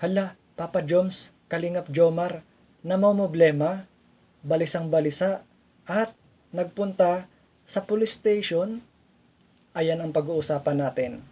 Hala, Papa Joms, Kalingap Jomar, namomroblema, balisang balisa, at nagpunta sa police station. Ayan ang pag-uusapan natin.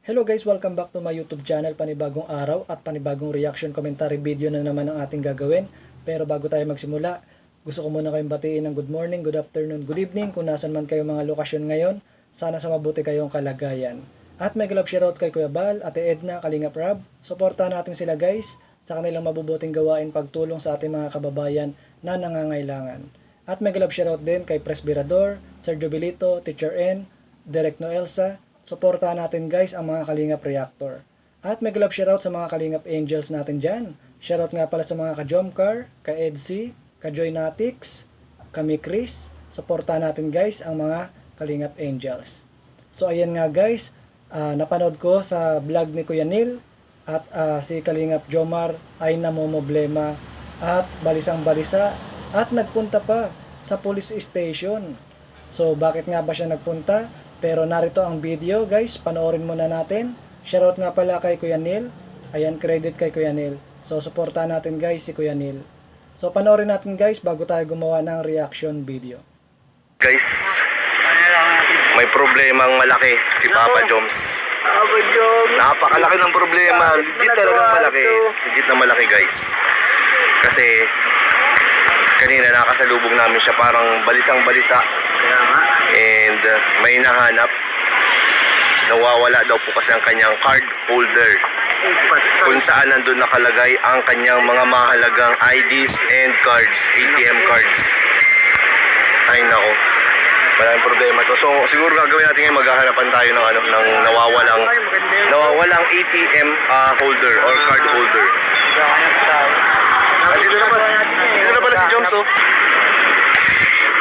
Hello guys, welcome back to my YouTube channel. Panibagong araw at panibagong reaction commentary video na naman ang ating gagawin. Pero bago tayo magsimula, gusto ko muna kayong batiin ng good morning, good afternoon, good evening kung nasan man kayo mga lokasyon ngayon. Sana sa mabuti kayong kalagayan. At may love shoutout kay Kuya Bal, Ate Edna, Kalingap Rab. Suportahan natin sila guys sa kanilang mabubuting gawain pagtulong sa ating mga kababayan na nangangailangan. At may love shoutout din kay Presbyrador, Sergio Bilito, Teacher N, Direk Noelsa. Suportahan natin guys ang mga Kalingap Reactor. At may love shoutout sa mga Kalingap Angels natin dyan. Shoutout nga pala sa mga ka-Jomcar, ka-Edsy, ka-Joy Natix, kami Chris. Suportahan natin guys ang mga Kalingap Angels. So ayan nga guys, napanood ko sa vlog ni Kuya Neil at si Kalingap Jomar ay namomroblema at balisang balisa at nagpunta pa sa police station. So bakit nga ba siya nagpunta? Pero narito ang video guys, panoorin muna natin. Shoutout nga pala kay Kuya Neil. Ayan, credit kay Kuya Neil. So suportahan natin guys si Kuya Neil. So panoorin natin guys bago tayo gumawa ng reaction video. Guys, may problemang malaki si Papa Joms. Papa Joms. Napakalaki ng problema. Legit talagang malaki. Legit na malaki guys. Kasi kanina nakasalubong namin siya parang balisang balisa. And may nahanap. Nawawala daw po kasi ang kanyang card holder, kung saan nandun nakalagay ang kanyang mga mahalagang IDs and cards, ATM cards. Ay nako, maraming problema to. So siguro gagawin natin ngayon, maghahanapan tayo ng ng nawawalang ATM holder or card holder. Dito na pala si Joms, oh.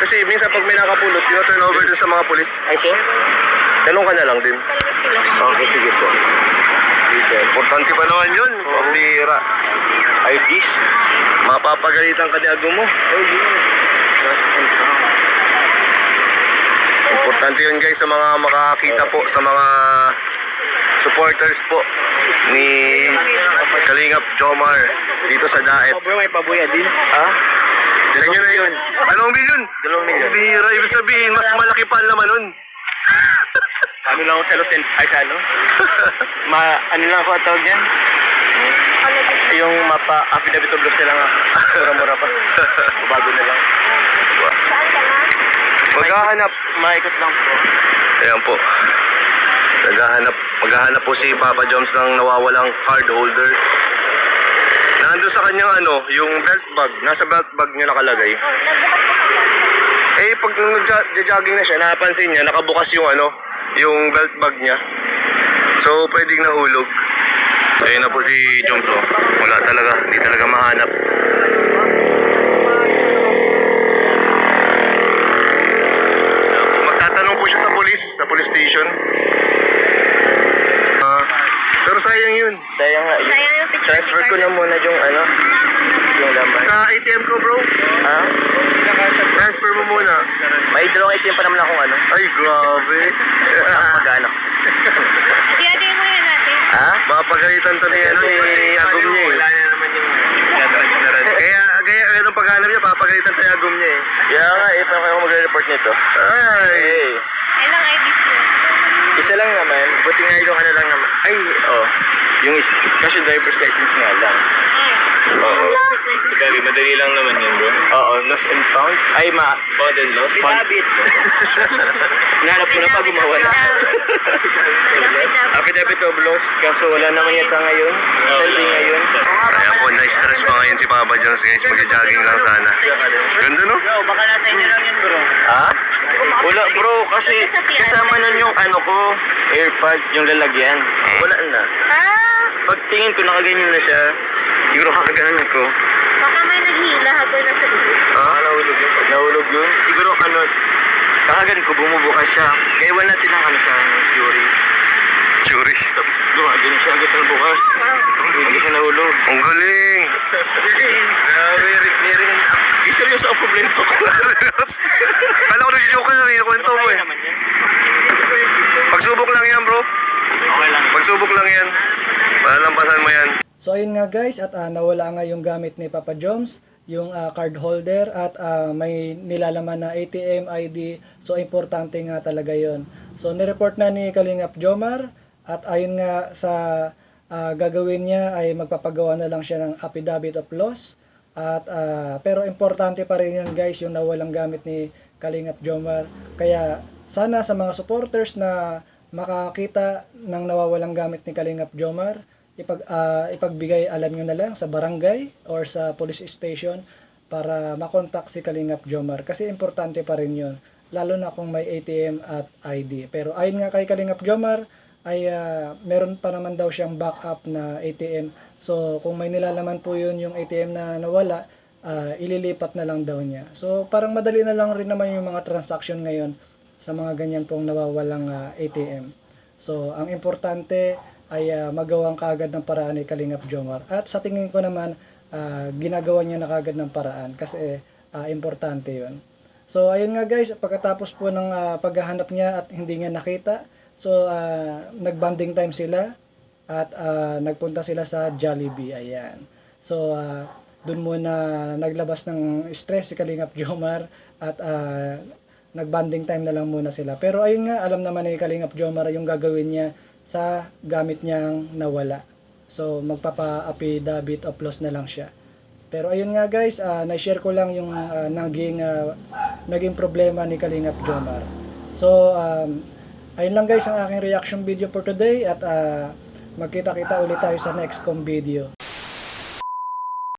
Kasi minsan pag may nakapulot, tino-turn over dun sa mga pulis. Ay, sir? Tanong ka na lang din. Okay, sige po. Importante pa naman yun. Pambira. IDs? Mapapagalitan ka ni Ago mo. Importante yun guys sa mga makakita po, sa mga supporters po ni Kalingap Jomar dito sa Daet. Bro, may pabuya din. Ha? Sa inyo na yun. 2 milyon? 2 milyon. Bira, ibig sabihin, mas malaki pa naman nun. Ano lang ako sa Los Angeles, ay sa ano? Ano lang ako ang tawag yan? Yung mapa, affidavit of loss na lang ako. Mura-mura pa. Bago na lang. Maghahanap. Maikot lang po. Ayan po. Maghahanap po si Papa Joms ng nawawalang card holder. Nandun sa kanyang yung belt bag. Nasa belt bag niya nakalagay. Eh, pag nag-jogging na siya, napansin niya, nakabukas yung belt bag niya. So, pwedeng nahulog. Ayun na po si Joms, oh. Wala talaga, hindi talaga mahanap. Magtatanong po siya sa police station. Pero sayang yun. Sayang nga. Sayang yung picture Transfer ni ko na muna yung yung laman. Sa ATM ko, bro. Ha? Transfer mo muna. May dalawang itim pa naman akong Ay, grabe. Mag-ano. Ati-ati mo yan natin. Ha? Mapagalitan to ni Agum niya eh. Kaya anong paghanap niya, papagalitan to ni Agum niya eh. Kaya nga, paano kayo magre-report nito? Ay. Hey. Ilang IDs mo? Isa lang naman. Buti nga yung lang naman. Ay, oh. Yung kasi driver's license nga lang. Oo. Madali lang naman yun, bro. Oo, lost and found. Ay, found and lost. Pinabit. Nahanap ko na pa, gumawala. Affidavit of loss. Kaso wala naman yata ngayon. Hindi ngayon. Kaya po, na-stress pa ngayon si Papa Joms guys. Mag-jogging lang sana. Ganda no? Bro, baka nasa inyo lang yun, bro. Ha? Wala, bro. Kasi kasama nun yung AirPods, yung lalagyan. Wala na. Pagtingin ko, nakaganyan na siya. Siguro kakaganan ko. Baka may naghila habang nasa likod. Nahulog yun. Nahulog yun? Siguro kakagan ko, bumubukas siya. Kaya wala natin ang Fury. Juris. Gumagano siya hanggang sa bukas. Hindi siya nahulog. Ang galing. Grabe, Rick. Seryoso ang problema ko. Kala ko nag-joke ka na, kwento mo eh. So ayun nga guys, at nawala nga yung gamit ni Papa Joms, yung card holder, at may nilalaman na ATM ID. So importante nga talaga yon. So nireport na ni Kalingap Jomar, at ayun nga sa gagawin niya ay magpapagawa na lang siya ng affidavit of loss. At pero importante pa rin yan guys, yung nawalang gamit ni Kalingap Jomar. Kaya sana sa mga supporters na makakita ng nawawalang gamit ni Kalingap Jomar, ipagbigay, alam nyo na lang, sa barangay or sa police station para makontak si Kalingap Jomar, kasi importante pa rin yun, lalo na kung may ATM at ID. Pero ayon nga kay Kalingap Jomar ay meron pa naman daw siyang backup na ATM. So kung may nilalaman po yun yung ATM na nawala, ililipat na lang daw niya. So parang madali na lang rin naman yung mga transaction ngayon sa mga ganyan pong nawawalang ATM. So ang importante ay magawang kaagad ng paraan ni Kalingap Jomar. At sa tingin ko naman, ginagawa niya na kaagad ng paraan kasi importante yun. So ayun nga guys, pagkatapos po ng paghahanap niya at hindi niya nakita, so nagbanding time sila at nagpunta sila sa Jollibee. Ayan. So dun muna naglabas ng stress si Kalingap Jomar at nagbanding time na lang muna sila. Pero ayun nga, alam naman ni Kalingap Jomar yung gagawin niya sa gamit niyang nawala. So magpapa-affidavit of loss na lang siya. Pero ayun nga guys, na-share ko lang yung naging problema ni Kalingap Jomar. So ayun lang guys ang aking reaction video for today, at magkita-kita ulit tayo sa next video.